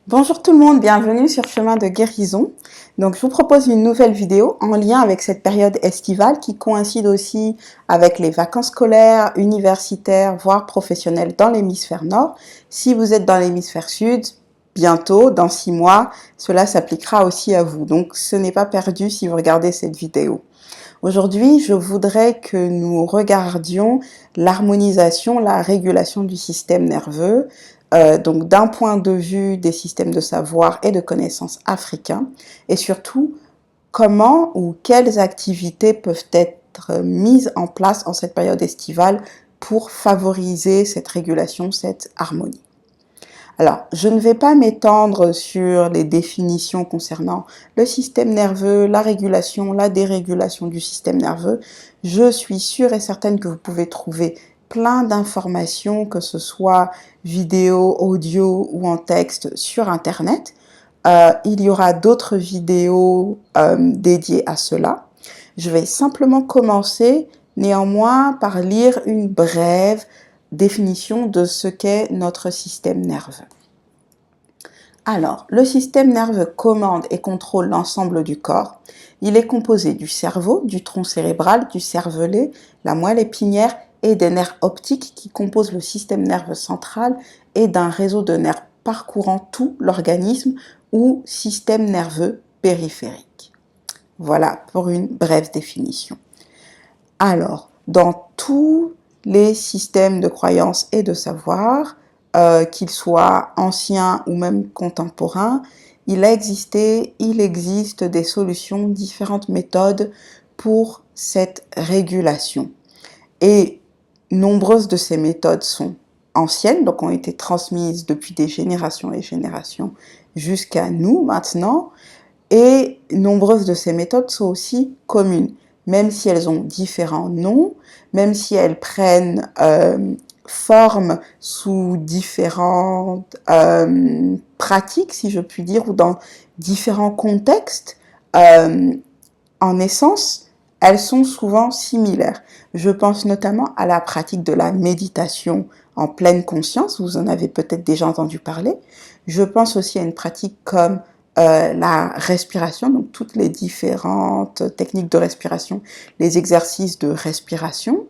Bonjour tout le monde, bienvenue sur Chemin de Guérison. Donc je vous propose une nouvelle vidéo en lien avec cette période estivale qui coïncide aussi avec les vacances scolaires, universitaires, voire professionnelles dans l'hémisphère nord. Si vous êtes dans l'hémisphère sud, bientôt, dans 6 mois, cela s'appliquera aussi à vous. Donc ce n'est pas perdu si vous regardez cette vidéo. Aujourd'hui, je voudrais que nous regardions l'harmonisation, la régulation du système nerveux, donc d'un point de vue des systèmes de savoir et de connaissances africains, et surtout comment ou quelles activités peuvent être mises en place en cette période estivale pour favoriser cette régulation, cette harmonie. Alors, je ne vais pas m'étendre sur les définitions concernant le système nerveux, la régulation, la dérégulation du système nerveux. Je suis sûre et certaine que vous pouvez trouver plein d'informations, que ce soit vidéo, audio ou en texte sur Internet. Il y aura d'autres vidéos dédiées à cela. Je vais simplement commencer néanmoins par lire une brève définition de ce qu'est notre système nerveux. Alors, le système nerveux commande et contrôle l'ensemble du corps. Il est composé du cerveau, du tronc cérébral, du cervelet, la moelle épinière et des nerfs optiques qui composent le système nerveux central et d'un réseau de nerfs parcourant tout l'organisme ou système nerveux périphérique. Voilà pour une brève définition. Alors, dans tous les systèmes de croyances et de savoir, qu'ils soient anciens ou même contemporains, il existe des solutions, différentes méthodes pour cette régulation. Et nombreuses de ces méthodes sont anciennes, donc ont été transmises depuis des générations et générations jusqu'à nous maintenant, et nombreuses de ces méthodes sont aussi communes, même si elles ont différents noms, même si elles prennent forme sous différentes pratiques, si je puis dire, ou dans différents contextes, en essence, elles sont souvent similaires. Je pense notamment à la pratique de la méditation en pleine conscience, vous en avez peut-être déjà entendu parler. Je pense aussi à une pratique comme la respiration, donc toutes les différentes techniques de respiration, les exercices de respiration.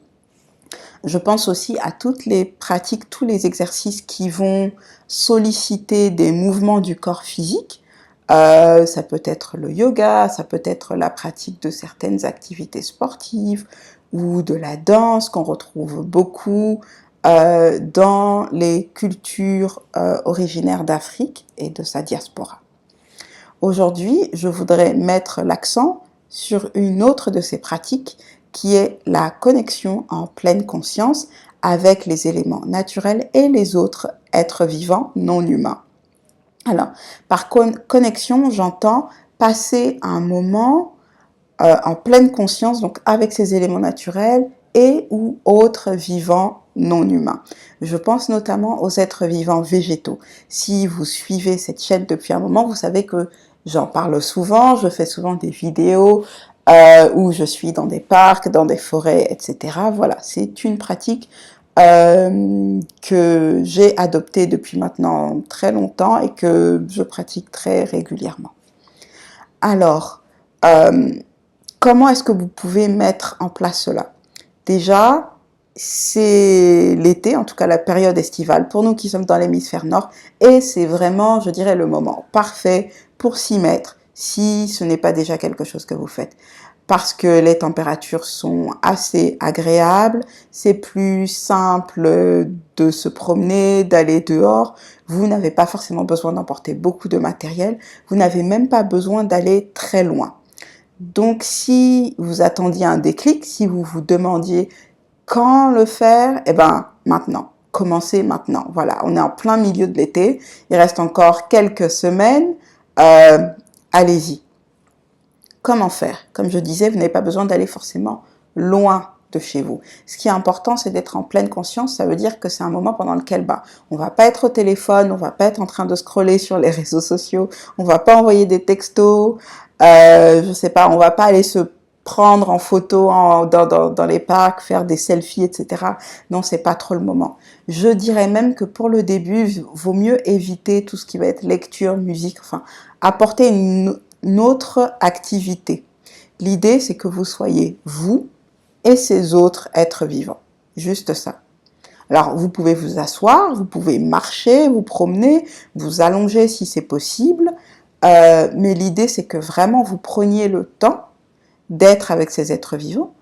Je pense aussi à toutes les pratiques, tous les exercices qui vont solliciter des mouvements du corps physique. Ça peut être le yoga, ça peut être la pratique de certaines activités sportives ou de la danse qu'on retrouve beaucoup dans les cultures originaires d'Afrique et de sa diaspora. Aujourd'hui, je voudrais mettre l'accent sur une autre de ces pratiques qui est la connexion en pleine conscience avec les éléments naturels et les autres êtres vivants non humains. Alors, par connexion, j'entends passer un moment en pleine conscience, donc avec ces éléments naturels et ou autres vivants non humains. Je pense notamment aux êtres vivants végétaux. Si vous suivez cette chaîne depuis un moment, vous savez que j'en parle souvent, je fais souvent des vidéos où je suis dans des parcs, dans des forêts, etc. Voilà, c'est une pratique que j'ai adoptée depuis maintenant très longtemps et que je pratique très régulièrement. Alors, comment est-ce que vous pouvez mettre en place cela? Déjà, c'est l'été, en tout cas la période estivale, pour nous qui sommes dans l'hémisphère nord, et c'est vraiment, je dirais, le moment parfait pour s'y mettre, si ce n'est pas déjà quelque chose que vous faites. Parce que les températures sont assez agréables, c'est plus simple de se promener, d'aller dehors, vous n'avez pas forcément besoin d'emporter beaucoup de matériel, vous n'avez même pas besoin d'aller très loin. Donc si vous attendiez un déclic, si vous vous demandiez quand le faire, eh ben maintenant, commencez maintenant. Voilà, on est en plein milieu de l'été, il reste encore quelques semaines, allez-y. Comment faire? Comme je disais, vous n'avez pas besoin d'aller forcément loin de chez vous. Ce qui est important, c'est d'être en pleine conscience. Ça veut dire que c'est un moment pendant lequel on va pas être au téléphone, on va pas être en train de scroller sur les réseaux sociaux, on va pas envoyer des textos, je sais pas, on va pas aller se prendre en photo dans les parcs, faire des selfies, etc. Non, c'est pas trop le moment. Je dirais même que pour le début, vaut mieux éviter tout ce qui va être lecture, musique, enfin, apporter une autre activité. L'idée, c'est que vous soyez vous et ces autres êtres vivants. Juste ça. Alors, vous pouvez vous asseoir, vous pouvez marcher, vous promener, vous allonger si c'est possible, mais l'idée, c'est que vraiment vous preniez le temps d'être avec ces êtres vivants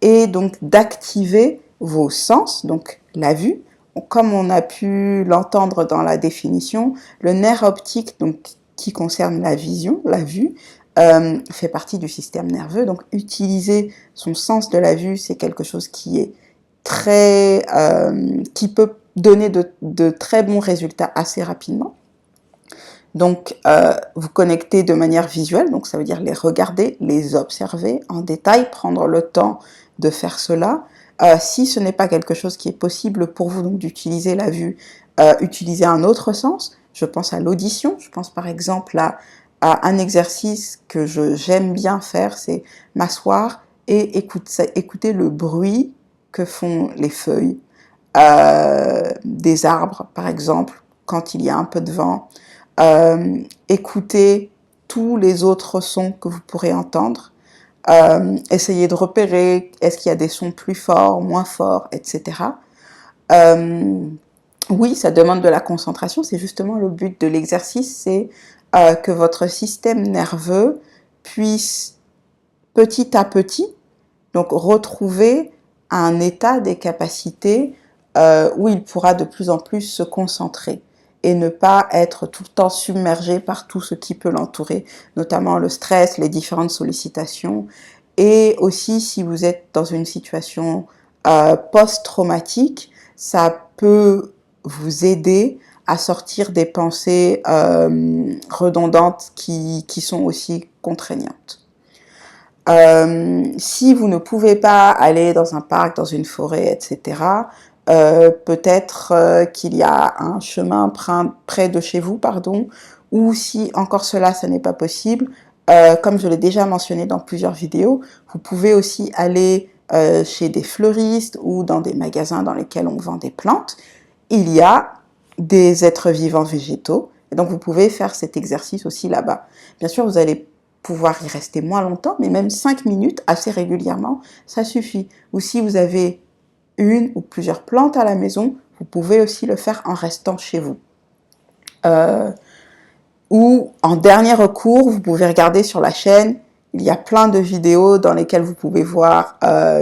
et donc d'activer vos sens, donc la vue. Comme on a pu l'entendre dans la définition, le nerf optique, donc qui concerne la vision, la vue, fait partie du système nerveux. Donc utiliser son sens de la vue, c'est quelque chose qui est qui peut donner de très bons résultats assez rapidement. Donc, vous connectez de manière visuelle, donc ça veut dire les regarder, les observer en détail, prendre le temps de faire cela. Si ce n'est pas quelque chose qui est possible pour vous, donc d'utiliser la vue, utilisez un autre sens. Je pense à l'audition, je pense par exemple à un exercice que j'aime bien faire, c'est m'asseoir et écouter le bruit que font les feuilles des arbres, par exemple, quand il y a un peu de vent. Écoutez tous les autres sons que vous pourrez entendre. Essayez de repérer, est-ce qu'il y a des sons plus forts, moins forts, etc. Oui, ça demande de la concentration, c'est justement le but de l'exercice, c'est que votre système nerveux puisse petit à petit donc retrouver un état des capacités où il pourra de plus en plus se concentrer et ne pas être tout le temps submergé par tout ce qui peut l'entourer, notamment le stress, les différentes sollicitations, et aussi si vous êtes dans une situation post-traumatique, ça peut vous aider à sortir des pensées redondantes qui sont aussi contraignantes. Si vous ne pouvez pas aller dans un parc, dans une forêt, etc., peut-être qu'il y a un chemin près de chez vous, pardon, ou si encore cela, ça n'est pas possible, comme je l'ai déjà mentionné dans plusieurs vidéos, vous pouvez aussi aller chez des fleuristes ou dans des magasins dans lesquels on vend des plantes. Il y a des êtres vivants végétaux, et donc vous pouvez faire cet exercice aussi là-bas. Bien sûr, vous allez pouvoir y rester moins longtemps, mais même 5 minutes, assez régulièrement, ça suffit. Ou si vous avez une ou plusieurs plantes à la maison, vous pouvez aussi le faire en restant chez vous. Ou en dernier recours, vous pouvez regarder sur la chaîne, il y a plein de vidéos dans lesquelles vous pouvez voir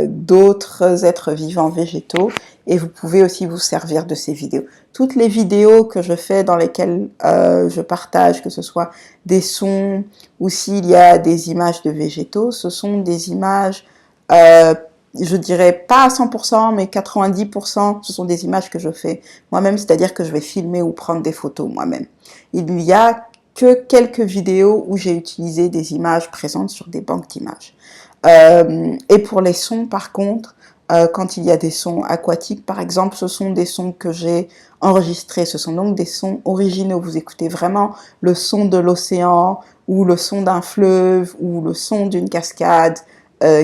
d'autres êtres vivants végétaux et vous pouvez aussi vous servir de ces vidéos. Toutes les vidéos que je fais dans lesquelles je partage, que ce soit des sons ou s'il y a des images de végétaux, ce sont des images, je dirais pas à 100%, mais 90%, ce sont des images que je fais moi-même, c'est-à-dire que je vais filmer ou prendre des photos moi-même. Il y a que quelques vidéos où j'ai utilisé des images présentes sur des banques d'images. Et pour les sons, par contre, quand il y a des sons aquatiques, par exemple, ce sont des sons que j'ai enregistrés. Ce sont donc des sons originaux. Vous écoutez vraiment le son de l'océan ou le son d'un fleuve ou le son d'une cascade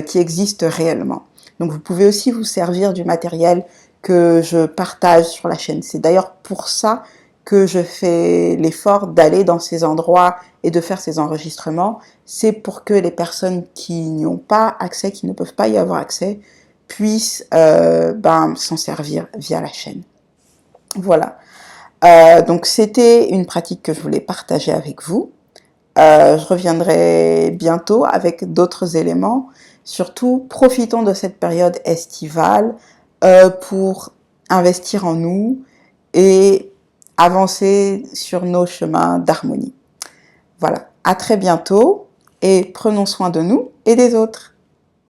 qui existe réellement. Donc vous pouvez aussi vous servir du matériel que je partage sur la chaîne. C'est d'ailleurs pour ça que je fais l'effort d'aller dans ces endroits et de faire ces enregistrements, c'est pour que les personnes qui n'y ont pas accès, qui ne peuvent pas y avoir accès, puissent s'en servir via la chaîne. Voilà. Donc c'était une pratique que je voulais partager avec vous. Je reviendrai bientôt avec d'autres éléments. Surtout, profitons de cette période estivale pour investir en nous et avancer sur nos chemins d'harmonie. Voilà, à très bientôt et prenons soin de nous et des autres.